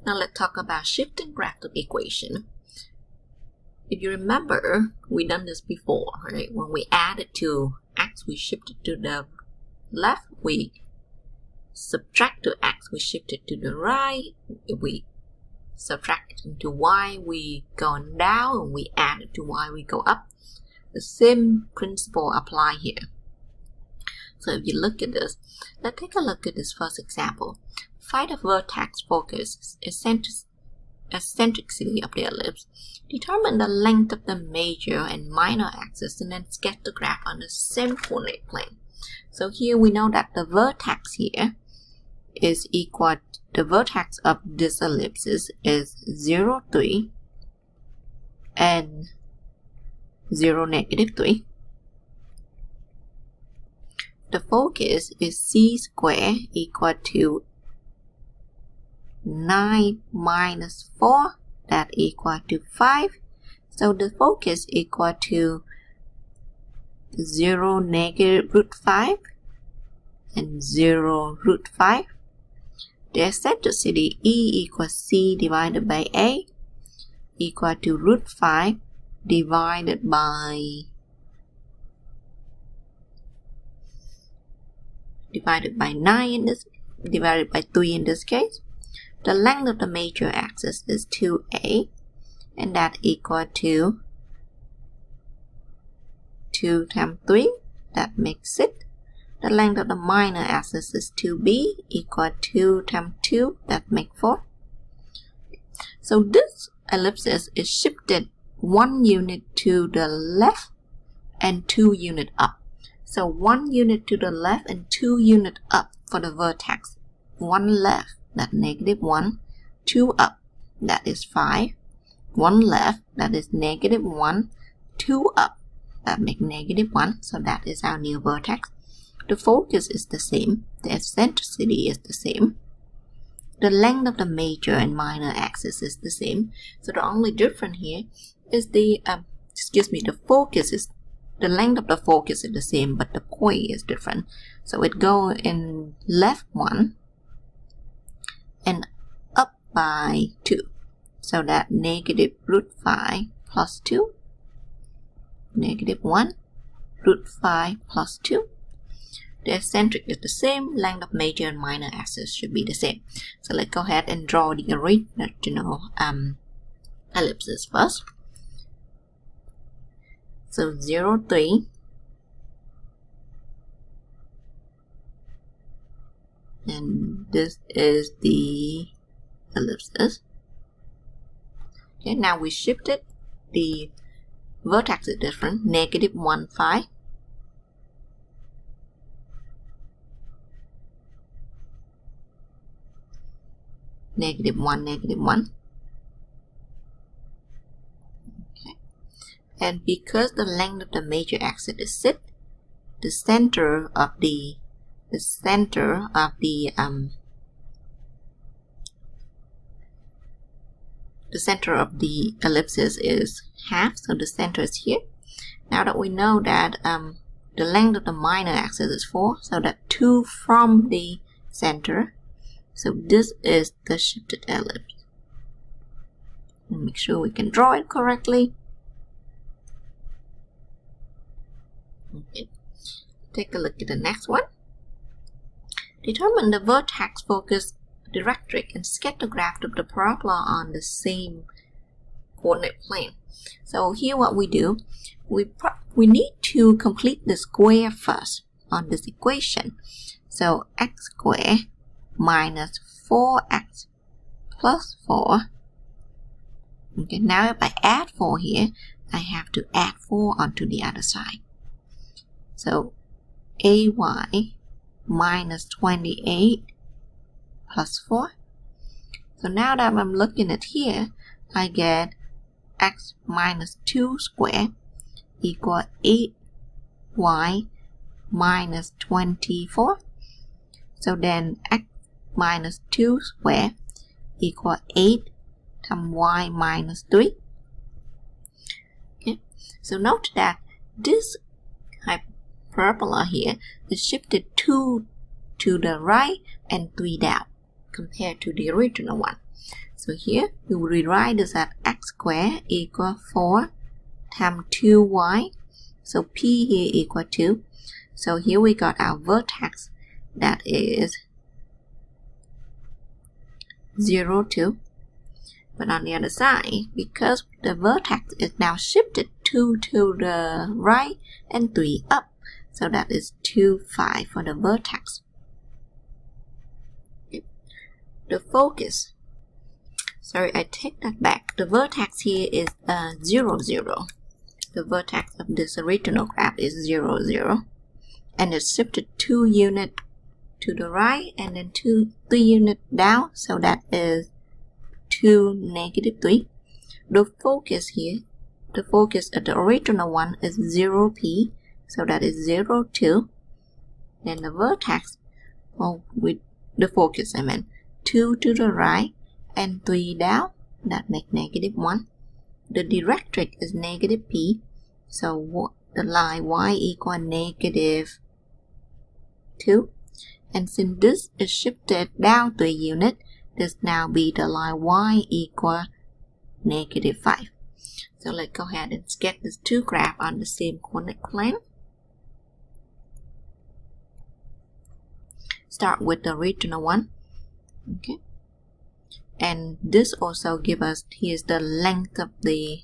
Now let's talk about shifting graph of equation. If you remember, we done this before, right? When we added to x, we shifted to the left. We subtract to x, we shifted to the right. If we subtract to y, we go down, and we add it to y, we go up. The same principle apply here. So if you look at this, let's take a look at this first example. Find the vertex focus eccentricity of the ellipse. Determine the length of the major and minor axis, and then sketch the graph on the same coordinate plane. So here we know that the vertex here is equal, the vertex of this ellipse is 0, 3 and 0, -3. The focus is c squared equal to 9 minus 4, that equal to 5. So the focus equal to 0, -√5 and 0, √5. The eccentricity E equals C divided by A equal to √5 divided by 9 in this, divided by 3 in this case. The length of the major axis is 2a, and that equal to 2 times 3, that makes it. The length of the minor axis is 2b, equal 2 times 2, that makes 4. So this ellipse is shifted 1 unit to the left and 2 units up. So 1 unit to the left and 2 units up for the vertex. 1 left, that's -1. 2 up, that is 5. 1 left, that is -1. 2 up, that makes -1. So that is our new vertex. The focus is the same. The eccentricity is the same. The length of the major and minor axis is the same. So the only difference here is the focus is, the length of the focus is the same, but the point is different. So it go in left 1 and up by 2. So that -√5 plus 2, -1, √5 plus 2. The eccentric is the same, length of major and minor axis should be the same. So let's go ahead and draw the original ellipses first. So 0, 3, and this is the ellipses. Okay, now we shifted, the vertex is different, -1, 5. -1, -1. And because the length of the major axis is set, the center of the ellipses is half, so the center is here. Now that we know that the length of the minor axis is 4, so that 2 from the center. So this is the shifted ellipse. And make sure we can draw it correctly. Okay. Take a look at the next one. Determine the vertex focus directrix and sketch the graph of the parabola on the same coordinate plane. So here what we do, we need to complete the square first on this equation. So x squared minus 4x plus 4. Okay, now if I add 4 here, I have to add 4 onto the other side. So ay minus 28 plus 4. So now that I'm looking at here, I get x minus 2 squared equal 8y minus 24. So then x minus 2 squared equal 8 times y minus 3. Okay, so note that this hyperbola here is shifted 2 to the right and 3 down compared to the original one. So here we will rewrite this as x squared equal 4 times 2y. So p here equal 2. So here we got our vertex that is 0, 2. But on the other side, because the vertex is now shifted 2 to the right and 3 up, so that is 2, 5 for the vertex. The focus, sorry, I take that back. The vertex here is 0, 0. The vertex of this original graph is 0, 0. And it's shifted 2 units to the right and then 3 units down, so that is 2, negative 3. The focus here, the focus of the original one is 0p, so that is 0, 2. Then the vertex, with the focus, 2 to the right and 3 down, that makes negative 1. The directrix is negative p, so the line y equal negative 2. And since this is shifted down 3 units, this now be the line y equal negative 5. So let's go ahead and sketch these two graphs on the same conic plane. Start with the original one. Okay. And this also gives us, here's the length of the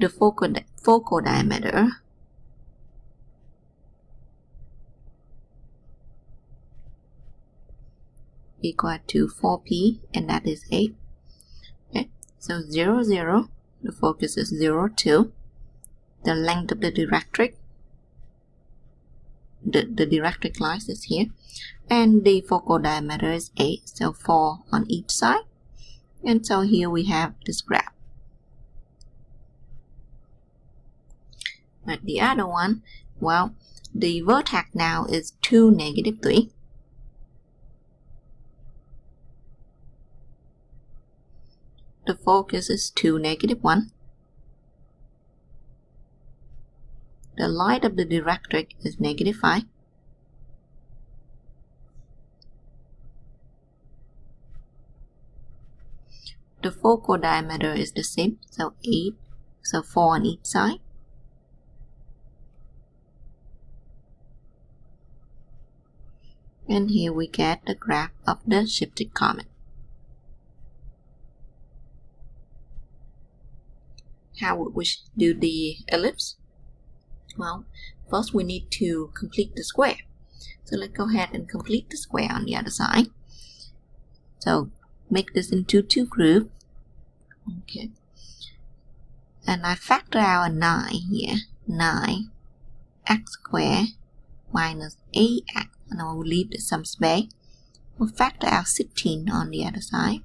focal diameter. Equal to 4p, and that is 8. Okay, so 0, 0, the focus is 0, 2. The length of the directrix, the directrix line is here, and the focal diameter is 8, so 4 on each side. And so here we have this graph. But the other one, well, the vertex now is 2, negative 3. The focus is 2, negative 1. The line of the directrix is negative 5. The focal diameter is the same, so 8, so 4 on each side. And here we get the graph of the shifted comet. How would we do the ellipse? Well, first we need to complete the square. So let's go ahead and complete the square on the other side. So make this into 2 groups. Okay. And I factor out a 9 here. 9 x squared minus 8x. And I will leave some space. We'll factor out 16 on the other side.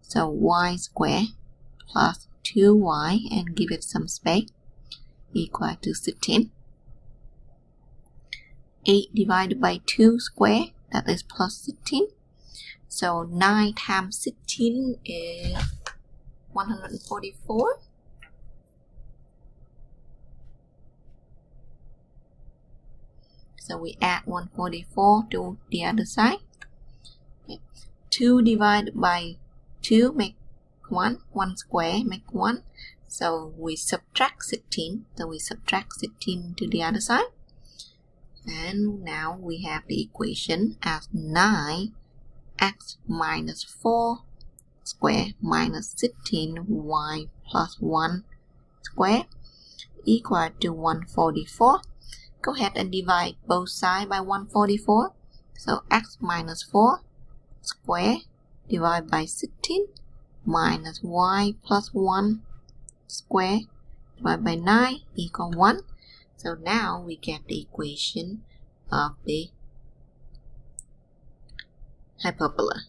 So y squared plus 2y and give it some space equal to 16. 8 divided by 2 square, that is plus 16. So 9 times 16 is 144. So we add 144 to the other side. Okay. 2 divided by 2 make 1. 1 square make 1. So we subtract 16. So we subtract 16 to the other side. And now we have the equation as 9x minus 4 square minus 16y plus 1 square equal to 144. Go ahead and divide both sides by 144. So x minus 4 square divided by 16 minus y plus 1 square divided by 9 equal 1. So now we get the equation of the hyperbola.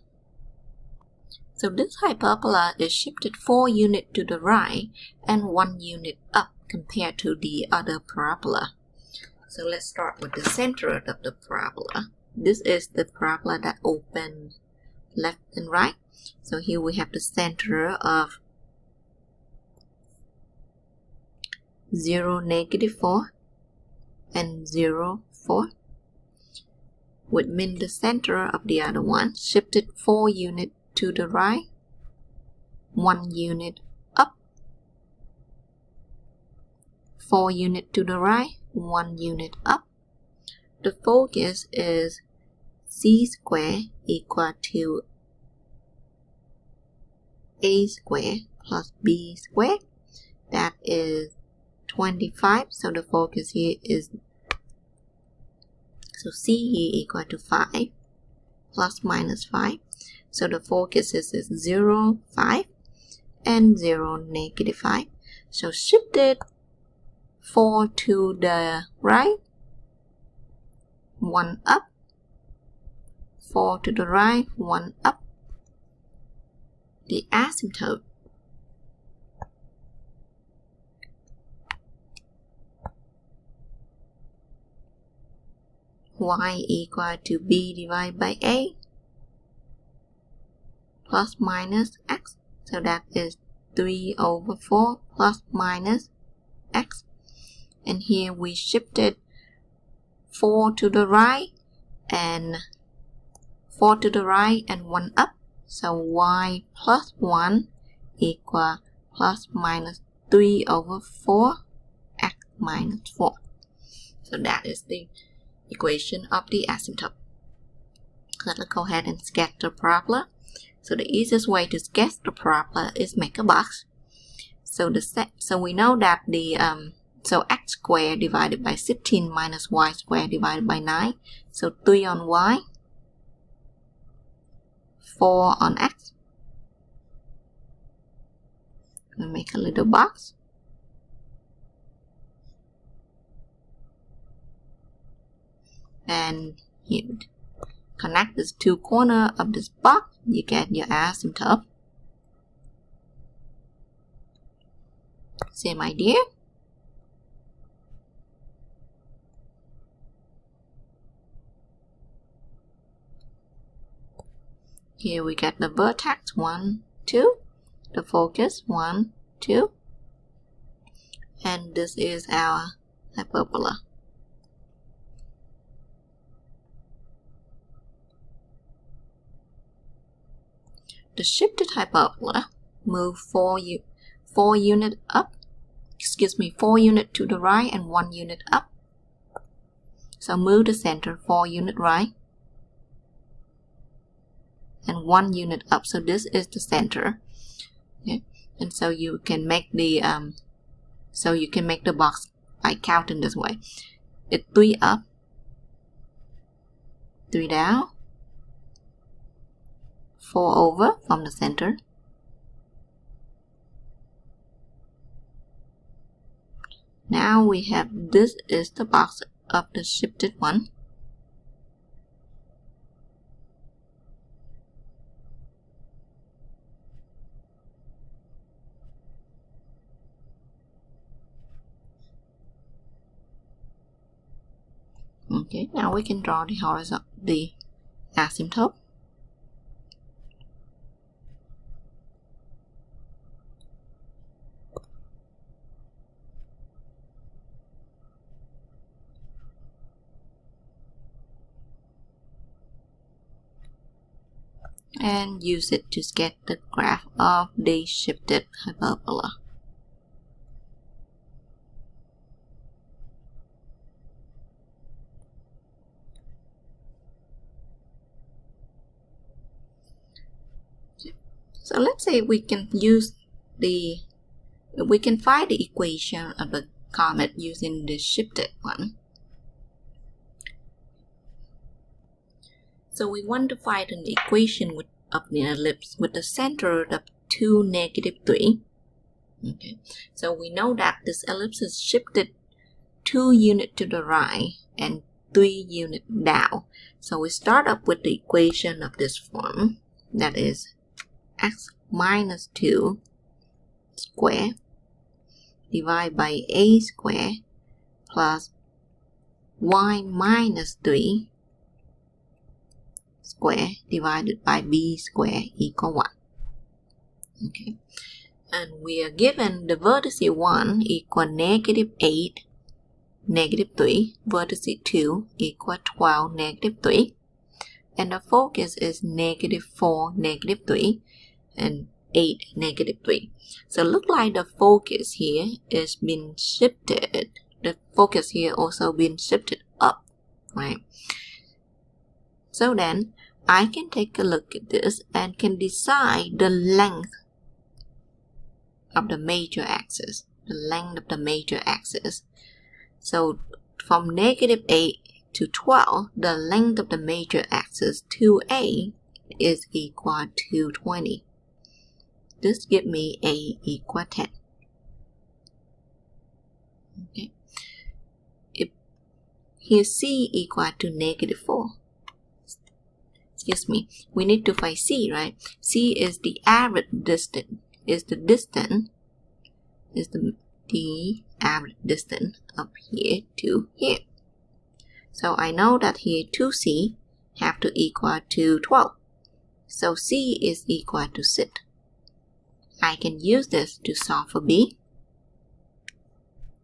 So this hyperbola is shifted 4 units to the right and 1 unit up compared to the other parabola. So let's start with the center of the parabola. This is the parabola that opens left and right. So here we have the center of 0, negative 4 and 0, 4. Which means the center of the other one shifted 4 units to the right, 1 unit up, 4 units to the right, 1 unit up. The focus is c squared equal to a squared plus b squared. That is 25. So the focus here is, so c here equal to 5 plus minus 5. So the focus is 0, 5 and 0, negative 5. So shifted 4 to the right, 1 up, 4 to the right, 1 up. The asymptote y equal to b divided by a plus minus x. So that is 3 over 4 plus minus x. And here we shifted 4 to the right and 4 to the right and 1 up. So y plus 1 equal plus minus 3 over 4 x minus 4. So that is the equation of the asymptote. Let's go ahead and sketch the parabola. So the easiest way to sketch the parabola is make a box. So we know that the so x squared divided by 16 minus y squared divided by 9. So 3 on y, 4 on x. We'll make a little box. And you connect these two corners of this box, you get your asymptote. Same idea. Here we get the vertex 1, 2, the focus 1, 2, and this is our hyperbola. The shifted hyperbola move 4 units up, 4 units to the right and 1 unit up. So move the center 4 units right and 1 unit up. So this is the center. Okay, and so you can make the box by counting this way. It's 3 up, 3 down, 4 over from the center. Now we have, this is the box of the shifted one. Okay, now we can draw the horizontal, the asymptote. And use it to sketch the graph of the shifted hyperbola. So let's say we can find the equation of the comet using the shifted one. So we want to find an equation of the ellipse with the center of 2, negative 3. Okay, so we know that this ellipse is shifted 2 units to the right and 3 units down. So we start up with the equation of this form, that is x minus 2 squared divided by a squared plus y minus 3 square divided by b square equal 1. Okay, and we are given the vertex 1 equal negative 8, negative 3, vertex 2 equal 12, negative 3. and the focus is -4, -3, and 8, -3. So look like the focus here is been shifted. The focus here also been shifted up, right? So then I can take a look at this and can decide the length of the major axis. The length of the major axis. So from -8 to 12, the length of the major axis 2a is equal to 20. This gives me a equal 10. Okay. If here c equal to -4. Excuse me. We need to find c, right? C is the average distance. Is the distance. Is the average distance up here to here. So I know that here 2c have to equal to 12. So c is equal to 6. I can use this to solve for b.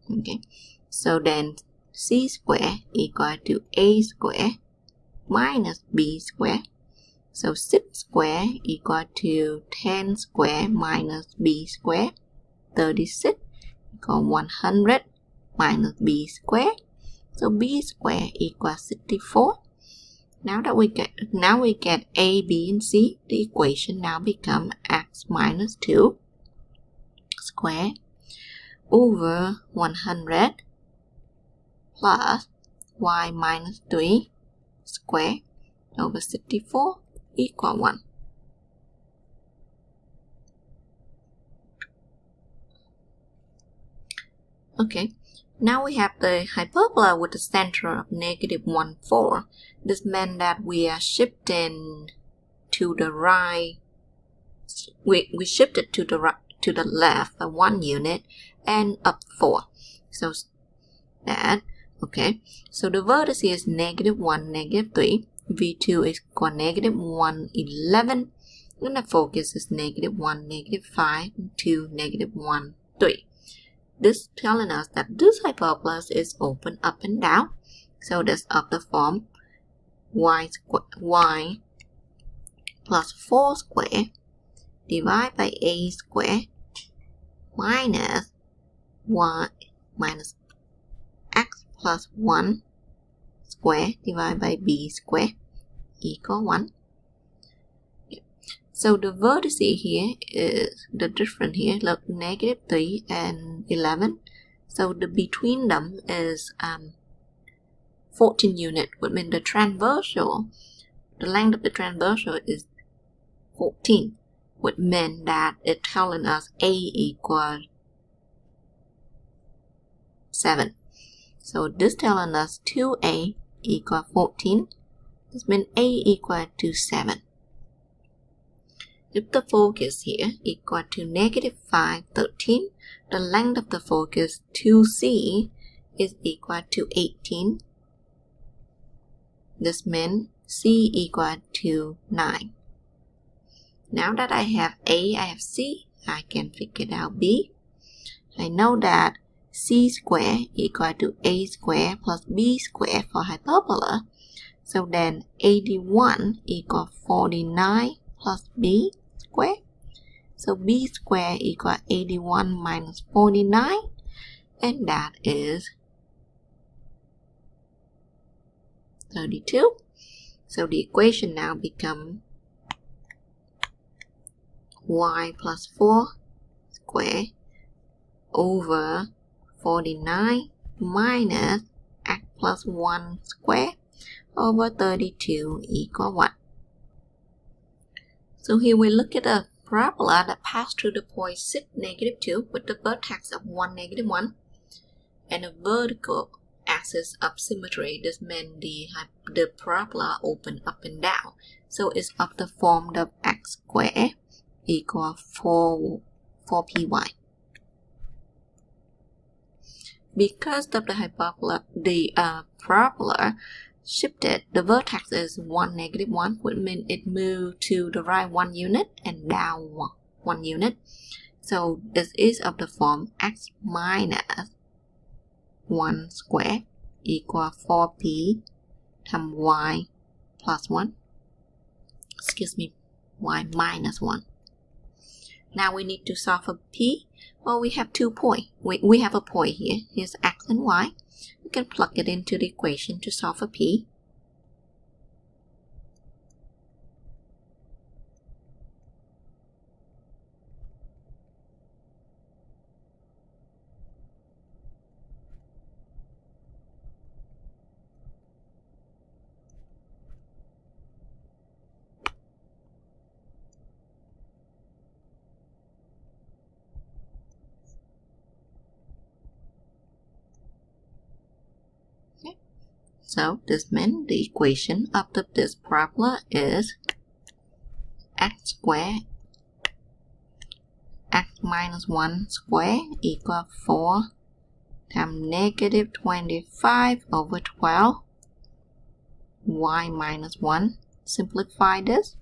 Okay. So then c squared equal to a squared minus b squared. So 6 squared equal to 10 squared minus b squared. 36 equal 100 minus b squared. So b squared equals 64. Now we get a, b, and c. The equation now become x minus 2 squared over 100 plus y minus 3 squared over 64 equal 1. Okay, now we have the hyperbola with the center of -1, 4. This meant that we are shifting to the right. We shifted to the right, to the left by 1 unit and up 4. So that, okay. So the vertex is -1, -3. V2 is equal -1, 11. And the focus is -1, -5, and 2, -1, 3. This telling us that this hyperbola is open up and down. So that's of the form y plus 4 squared divided by a squared minus y minus x plus 1 squared divided by b squared equal 1. So the vertex here is the difference here, look, -3 and 11. So the between them is 14 units, which means the transversal, the length of the transversal is 14, which means that it's telling us a equals 7. So this telling us 2a equals 14. This means a equal to 7. If the focus here equal to -5, 13, the length of the focus 2c is equal to 18. This means c equal to 9. Now that I have a, I have c, I can figure out b. I know that c squared equal to a squared plus b squared for hyperbola. So then 81 equals 49 plus b squared. So b squared equals 81 minus 49, and that is 32. So the equation now becomes y plus 4 squared over 49 minus x plus 1 squared over 32 equal 1. So here we look at a parabola that passed through the point 6, -2 with the vertex of 1, -1 and a vertical axis of symmetry. This means the parabola open up and down. So it's of the form of x squared equal 4py. Because of the hyperbola, the parabola shifted, the vertex is 1, -1, which means it moved to the right 1 unit and down 1 unit. So this is of the form x minus 1 squared equal 4p times y plus 1. excuse me, y minus 1. Now we need to solve for p. Well, we have 2 points. We have a point here. Here's x and y. We can plug it into the equation to solve for p. So this means the equation of this parabola is x squared x minus 1 squared equals 4 times negative 25 over 12 y minus 1. Simplify this.